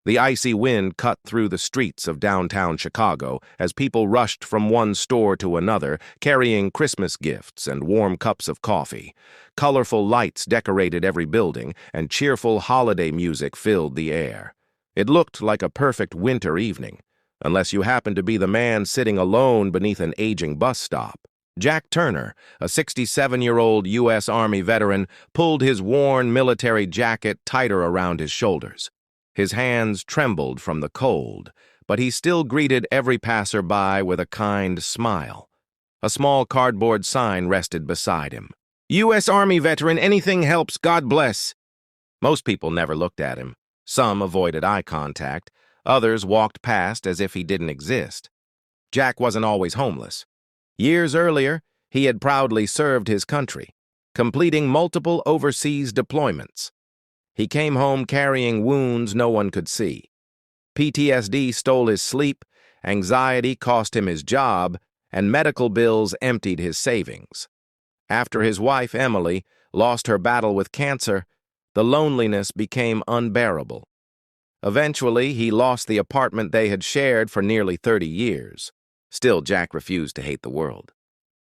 The icy wind cut through the streets of downtown Chicago as people rushed from one store to another, carrying Christmas gifts and warm cups of coffee. Colorful lights decorated every building, and cheerful holiday music filled the air. It looked like a perfect winter evening, unless you happened to be the man sitting alone beneath an aging bus stop. Jack Turner, a 67-year-old U.S. Army veteran, pulled his worn military jacket tighter around his shoulders. His hands trembled from the cold, but he still greeted every passerby with a kind smile. A small cardboard sign rested beside him. U.S. Army veteran, anything helps, God bless. Most people never looked at him. Some avoided eye contact. Others walked past as if he didn't exist. Jack wasn't always homeless. Years earlier, he had proudly served his country, completing multiple overseas deployments. He came home carrying wounds no one could see. PTSD stole his sleep, anxiety cost him his job, and medical bills emptied his savings. After his wife, Emily, lost her battle with cancer, the loneliness became unbearable. Eventually, he lost the apartment they had shared for nearly 30 years. Still, Jack refused to hate the world.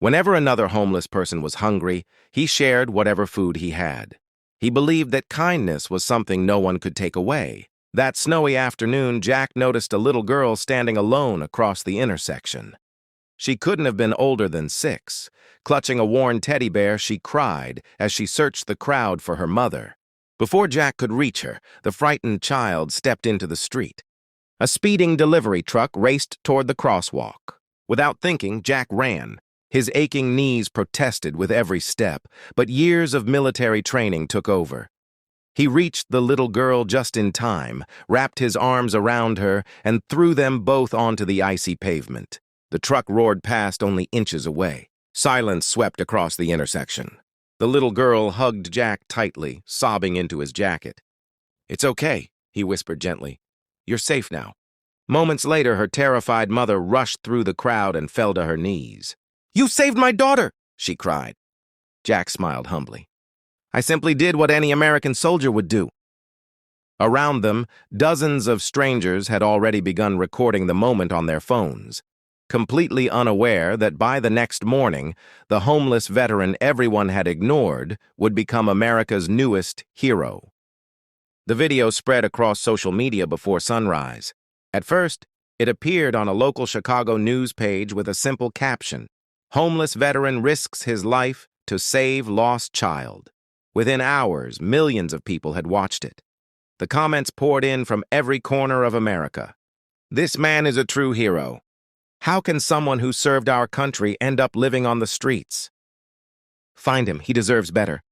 Whenever another homeless person was hungry, he shared whatever food he had. He believed that kindness was something no one could take away. That snowy afternoon, Jack noticed a little girl standing alone across the intersection. She couldn't have been older than 6. Clutching a worn teddy bear, she cried as she searched the crowd for her mother. Before Jack could reach her, the frightened child stepped into the street. A speeding delivery truck raced toward the crosswalk. Without thinking, Jack ran. His aching knees protested with every step, but years of military training took over. He reached the little girl just in time, wrapped his arms around her, and threw them both onto the icy pavement. The truck roared past only inches away. Silence swept across the intersection. The little girl hugged Jack tightly, sobbing into his jacket. "It's okay," he whispered gently. "You're safe now." Moments later, her terrified mother rushed through the crowd and fell to her knees. "You saved my daughter!" she cried. Jack smiled humbly. "I simply did what any American soldier would do." Around them, dozens of strangers had already begun recording the moment on their phones, completely unaware that by the next morning, the homeless veteran everyone had ignored would become America's newest hero. The video spread across social media before sunrise. At first, it appeared on a local Chicago news page with a simple caption: "Homeless veteran risks his life to save lost child." Within hours, millions of people had watched it. The comments poured in from every corner of America. "This man is a true hero. How can someone who served our country end up living on the streets? Find him, he deserves better."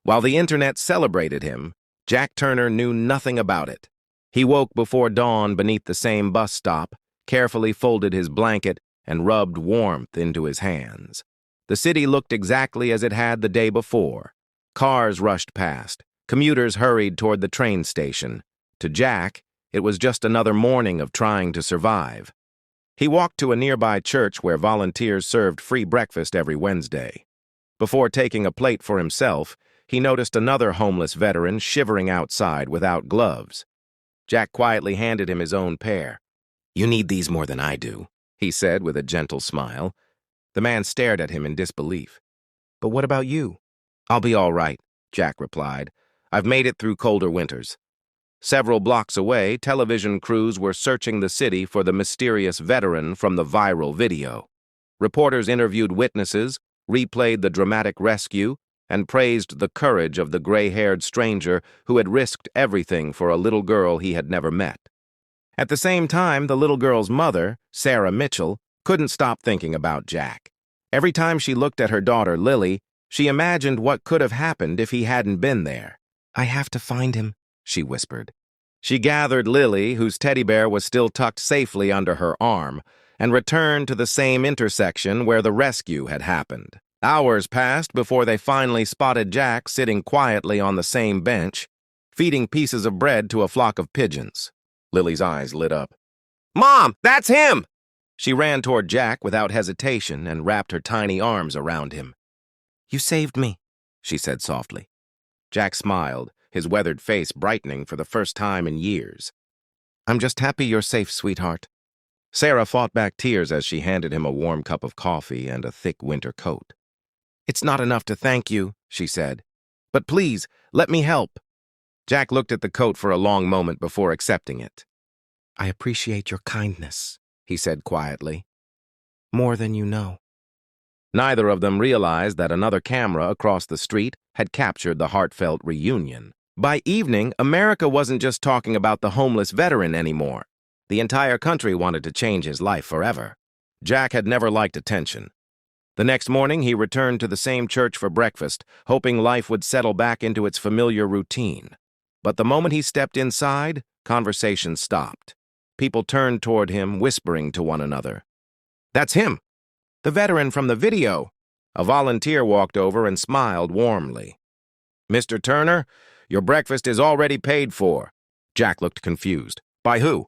While the internet celebrated him, Jack Turner knew nothing about it. He woke before dawn beneath the same bus stop, carefully folded his blanket, and rubbed warmth into his hands. The city looked exactly as it had the day before. Cars rushed past. Commuters hurried toward the train station. To Jack, it was just another morning of trying to survive. He walked to a nearby church where volunteers served free breakfast every Wednesday. Before taking a plate for himself, he noticed another homeless veteran shivering outside without gloves. Jack quietly handed him his own pair. "You need these more than I do," he said with a gentle smile. The man stared at him in disbelief. "But what about you?" "I'll be all right," Jack replied. "I've made it through colder winters." Several blocks away, television crews were searching the city for the mysterious veteran from the viral video. Reporters interviewed witnesses, replayed the dramatic rescue, and praised the courage of the gray-haired stranger who had risked everything for a little girl he had never met. At the same time, the little girl's mother, Sarah Mitchell, couldn't stop thinking about Jack. Every time she looked at her daughter, Lily, she imagined what could have happened if he hadn't been there. "I have to find him," she whispered. She gathered Lily, whose teddy bear was still tucked safely under her arm, and returned to the same intersection where the rescue had happened. Hours passed before they finally spotted Jack sitting quietly on the same bench, feeding pieces of bread to a flock of pigeons. Lily's eyes lit up. "Mom, that's him!" She ran toward Jack without hesitation and wrapped her tiny arms around him. "You saved me," she said softly. Jack smiled, his weathered face brightening for the first time in years. I'm just happy you're safe, sweetheart. Sarah fought back tears as she handed him a warm cup of coffee and a thick winter coat. It's not enough to thank you, she said. But please, let me help. Jack looked at the coat for a long moment before accepting it. I appreciate your kindness, he said quietly. More than you know. Neither of them realized that another camera across the street had captured the heartfelt reunion. By evening, America wasn't just talking about the homeless veteran anymore. The entire country wanted to change his life forever. Jack had never liked attention. The next morning, he returned to the same church for breakfast, hoping life would settle back into its familiar routine. But the moment he stepped inside, conversation stopped. People turned toward him, whispering to one another. That's him! The veteran from the video! A volunteer walked over and smiled warmly. Mr. Turner, your breakfast is already paid for. Jack looked confused. By who?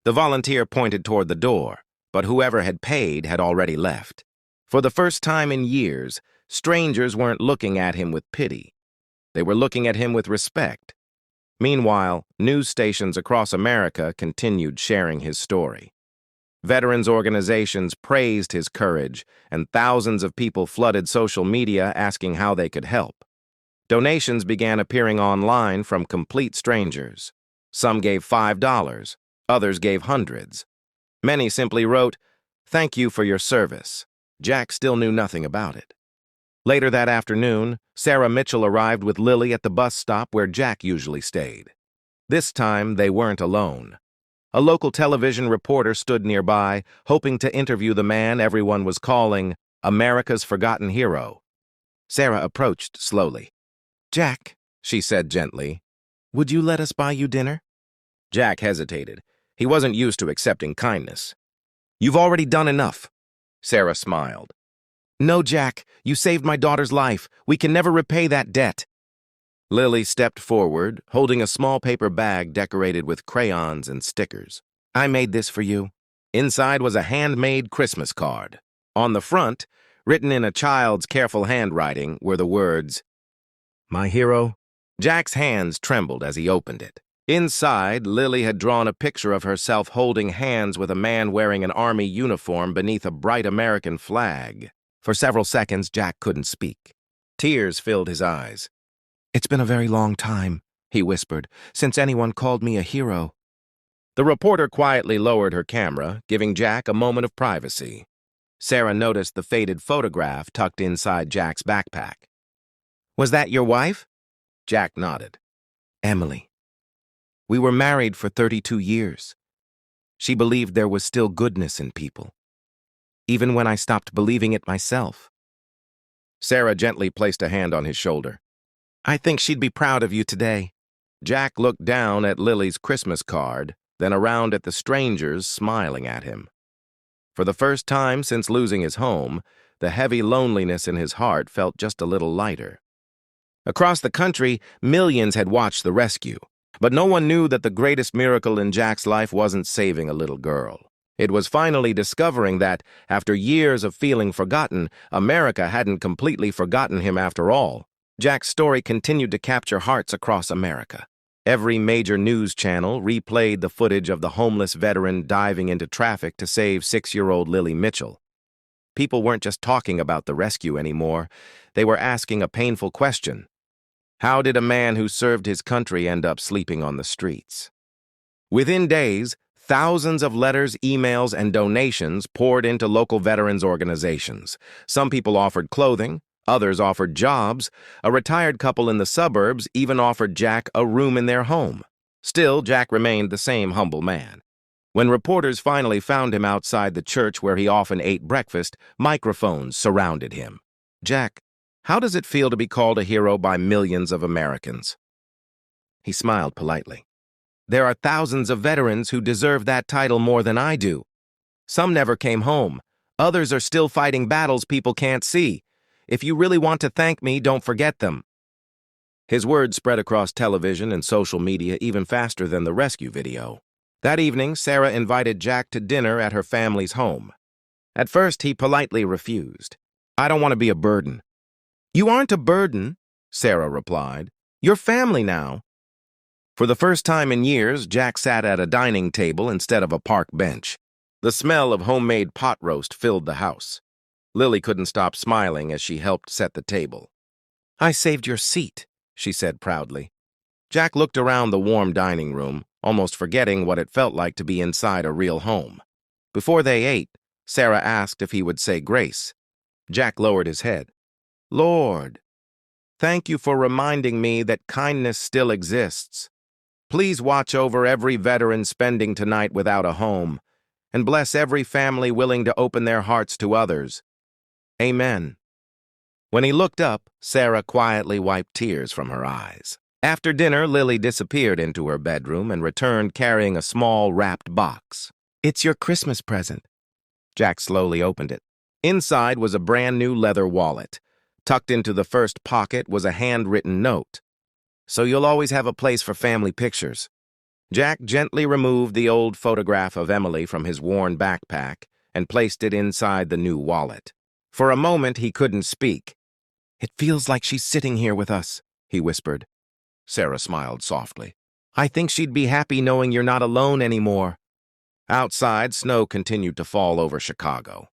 The volunteer pointed toward the door, but whoever had paid had already left. For the first time in years, strangers weren't looking at him with pity. They were looking at him with respect. Meanwhile, news stations across America continued sharing his story. Veterans organizations praised his courage, and thousands of people flooded social media asking how they could help. Donations began appearing online from complete strangers. Some gave $5, others gave hundreds. Many simply wrote, "Thank you for your service." Jack still knew nothing about it. Later that afternoon, Sarah Mitchell arrived with Lily at the bus stop where Jack usually stayed. This time, they weren't alone. A local television reporter stood nearby, hoping to interview the man everyone was calling America's forgotten hero. Sarah approached slowly. Jack, she said gently, would you let us buy you dinner? Jack hesitated. He wasn't used to accepting kindness. You've already done enough. Sarah smiled. No, Jack, you saved my daughter's life. We can never repay that debt. Lily stepped forward, holding a small paper bag decorated with crayons and stickers. I made this for you. Inside was a handmade Christmas card. On the front, written in a child's careful handwriting, were the words, My hero. Jack's hands trembled as he opened it. Inside, Lily had drawn a picture of herself holding hands with a man wearing an army uniform beneath a bright American flag. For several seconds, Jack couldn't speak. Tears filled his eyes. It's been a very long time, he whispered, since anyone called me a hero. The reporter quietly lowered her camera, giving Jack a moment of privacy. Sarah noticed the faded photograph tucked inside Jack's backpack. Was that your wife? Jack nodded. Emily. We were married for 32 years. She believed there was still goodness in people, even when I stopped believing it myself. Sarah gently placed a hand on his shoulder. I think she'd be proud of you today. Jack looked down at Lily's Christmas card, then around at the strangers smiling at him. For the first time since losing his home, the heavy loneliness in his heart felt just a little lighter. Across the country, millions had watched the rescue, but no one knew that the greatest miracle in Jack's life wasn't saving a little girl. It was finally discovering that, after years of feeling forgotten, America hadn't completely forgotten him after all. Jack's story continued to capture hearts across America. Every major news channel replayed the footage of the homeless veteran diving into traffic to save 6-year-old Lily Mitchell. People weren't just talking about the rescue anymore. They were asking a painful question. How did a man who served his country end up sleeping on the streets? Within days, thousands of letters, emails, and donations poured into local veterans organizations. Some people offered clothing, others offered jobs. A retired couple in the suburbs even offered Jack a room in their home. Still, Jack remained the same humble man. When reporters finally found him outside the church where he often ate breakfast, microphones surrounded him. Jack, how does it feel to be called a hero by millions of Americans? He smiled politely. There are thousands of veterans who deserve that title more than I do. Some never came home. Others are still fighting battles people can't see. If you really want to thank me, don't forget them. His words spread across television and social media even faster than the rescue video. That evening, Sarah invited Jack to dinner at her family's home. At first, he politely refused. I don't want to be a burden. You aren't a burden, Sarah replied. You're family now. For the first time in years, Jack sat at a dining table instead of a park bench. The smell of homemade pot roast filled the house. Lily couldn't stop smiling as she helped set the table. "I saved your seat," she said proudly. Jack looked around the warm dining room, almost forgetting what it felt like to be inside a real home. Before they ate, Sarah asked if he would say grace. Jack lowered his head. "Lord, thank you for reminding me that kindness still exists. Please watch over every veteran spending tonight without a home, and bless every family willing to open their hearts to others. Amen." When he looked up, Sarah quietly wiped tears from her eyes. After dinner, Lily disappeared into her bedroom and returned carrying a small wrapped box. "It's your Christmas present." Jack slowly opened it. Inside was a brand new leather wallet. Tucked into the first pocket was a handwritten note. "So you'll always have a place for family pictures." Jack gently removed the old photograph of Emily from his worn backpack and placed it inside the new wallet. For a moment, he couldn't speak. "It feels like she's sitting here with us," he whispered. Sarah smiled softly. "I think she'd be happy knowing you're not alone anymore." Outside, snow continued to fall over Chicago.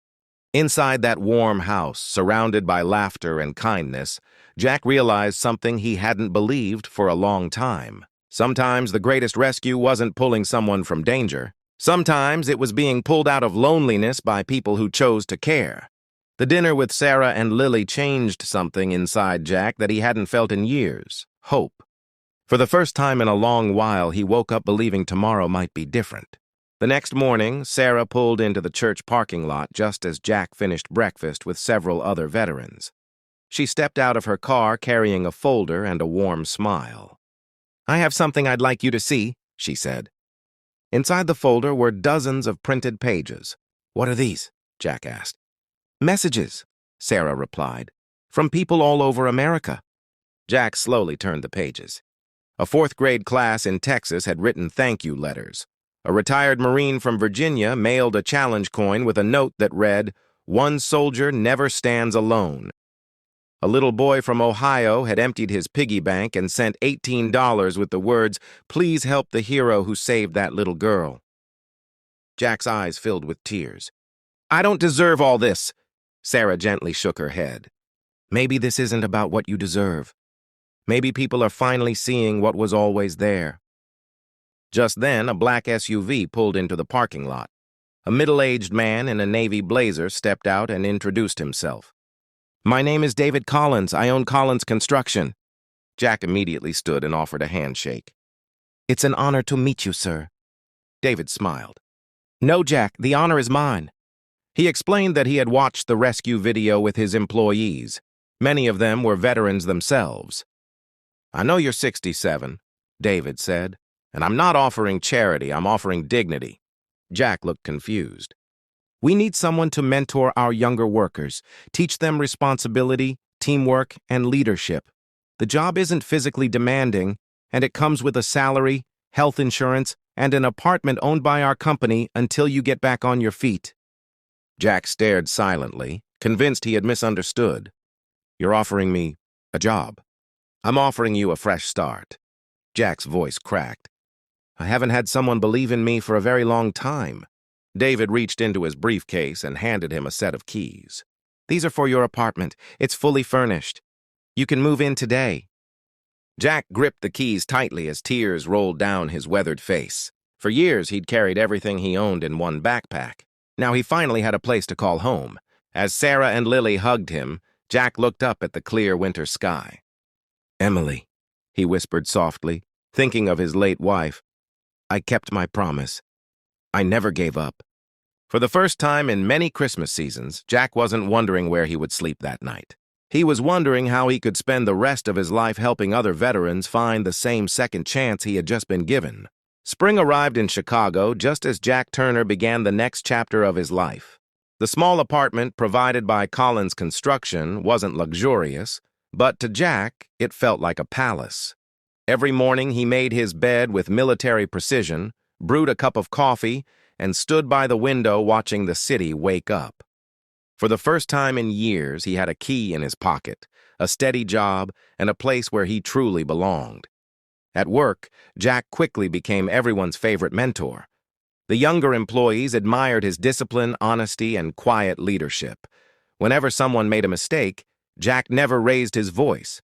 Inside that warm house, surrounded by laughter and kindness, Jack realized something he hadn't believed for a long time. Sometimes the greatest rescue wasn't pulling someone from danger. Sometimes it was being pulled out of loneliness by people who chose to care. The dinner with Sarah and Lily changed something inside Jack that he hadn't felt in years: hope. For the first time in a long while, he woke up believing tomorrow might be different. The next morning, Sarah pulled into the church parking lot just as Jack finished breakfast with several other veterans. She stepped out of her car carrying a folder and a warm smile. "I have something I'd like you to see," she said. Inside the folder were dozens of printed pages. "What are these?" Jack asked. "Messages," Sarah replied, "from people all over America." Jack slowly turned the pages. A fourth-grade class in Texas had written thank you letters. A retired Marine from Virginia mailed a challenge coin with a note that read, "One soldier never stands alone." A little boy from Ohio had emptied his piggy bank and sent $18 with the words, "Please help the hero who saved that little girl." Jack's eyes filled with tears. "I don't deserve all this." Sarah gently shook her head. "Maybe this isn't about what you deserve. Maybe people are finally seeing what was always there." Just then, a black SUV pulled into the parking lot. A middle-aged man in a navy blazer stepped out and introduced himself. "My name is David Collins. I own Collins Construction." Jack immediately stood and offered a handshake. "It's an honor to meet you, sir." David smiled. "No, Jack, the honor is mine." He explained that he had watched the rescue video with his employees. Many of them were veterans themselves. "I know you're 67, David said, "and I'm not offering charity, I'm offering dignity." Jack looked confused. "We need someone to mentor our younger workers, teach them responsibility, teamwork, and leadership. The job isn't physically demanding, and it comes with a salary, health insurance, and an apartment owned by our company until you get back on your feet." Jack stared silently, convinced he had misunderstood. "You're offering me a job?" "I'm offering you a fresh start." Jack's voice cracked. "I haven't had someone believe in me for a very long time." David reached into his briefcase and handed him a set of keys. "These are for your apartment. It's fully furnished. You can move in today." Jack gripped the keys tightly as tears rolled down his weathered face. For years, he'd carried everything he owned in one backpack. Now he finally had a place to call home. As Sarah and Lily hugged him, Jack looked up at the clear winter sky. "Emily," he whispered softly, thinking of his late wife, "I kept my promise. I never gave up." For the first time in many Christmas seasons, Jack wasn't wondering where he would sleep that night. He was wondering how he could spend the rest of his life helping other veterans find the same second chance he had just been given. Spring arrived in Chicago just as Jack Turner began the next chapter of his life. The small apartment provided by Collins Construction wasn't luxurious, but to Jack, it felt like a palace. Every morning he made his bed with military precision, brewed a cup of coffee, and stood by the window watching the city wake up. For the first time in years, he had a key in his pocket, a steady job, and a place where he truly belonged. At work, Jack quickly became everyone's favorite mentor. The younger employees admired his discipline, honesty, and quiet leadership. Whenever someone made a mistake, Jack never raised his voice.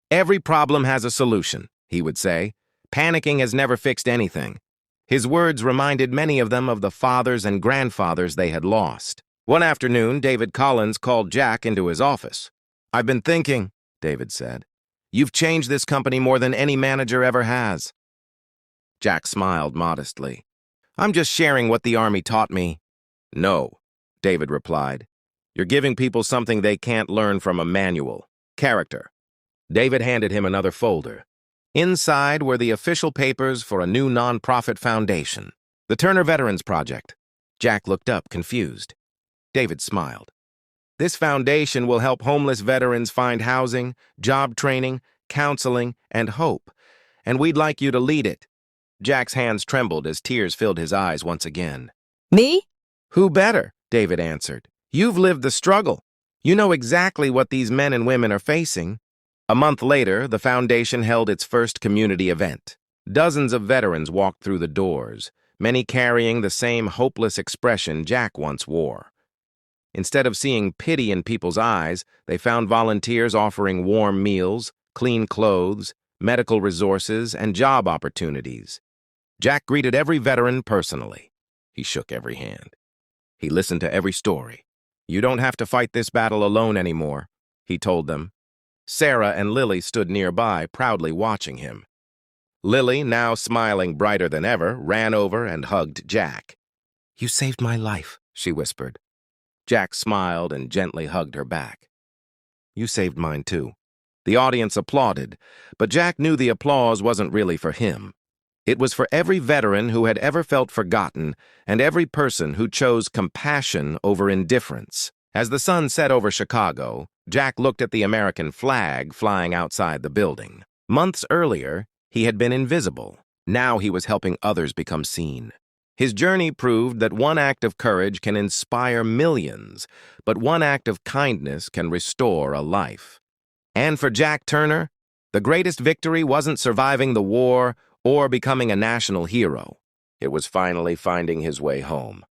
"Every problem has a solution," he would say. "Panicking has never fixed anything." His words reminded many of them of the fathers and grandfathers they had lost. One afternoon, David Collins called Jack into his office. "I've been thinking," David said. "You've changed this company more than any manager ever has." Jack smiled modestly. "I'm just sharing what the Army taught me." "No," David replied. "You're giving people something they can't learn from a manual. Character." David handed him another folder. Inside were the official papers for a new nonprofit foundation, the Turner Veterans Project. Jack looked up, confused. David smiled. "This foundation will help homeless veterans find housing, job training, counseling, and hope. And we'd like you to lead it." Jack's hands trembled as tears filled his eyes once again. Me? "Who better?" David answered. "You've lived the struggle. You know exactly what these men and women are facing." A month later, the foundation held its first community event. Dozens of veterans walked through the doors, many carrying the same hopeless expression Jack once wore. Instead of seeing pity in people's eyes, they found volunteers offering warm meals, clean clothes, medical resources, and job opportunities. Jack greeted every veteran personally. He shook every hand. He listened to every story. "You don't have to fight this battle alone anymore," he told them. Sarah and Lily stood nearby, proudly watching him. Lily, now smiling brighter than ever, ran over and hugged Jack. "You saved my life," she whispered. Jack smiled and gently hugged her back. "You saved mine too." The audience applauded, but Jack knew the applause wasn't really for him. It was for every veteran who had ever felt forgotten and every person who chose compassion over indifference. As the sun set over Chicago, Jack looked at the American flag flying outside the building. Months earlier, he had been invisible. Now he was helping others become seen. His journey proved that one act of courage can inspire millions, but one act of kindness can restore a life. And for Jack Turner, the greatest victory wasn't surviving the war or becoming a national hero. It was finally finding his way home.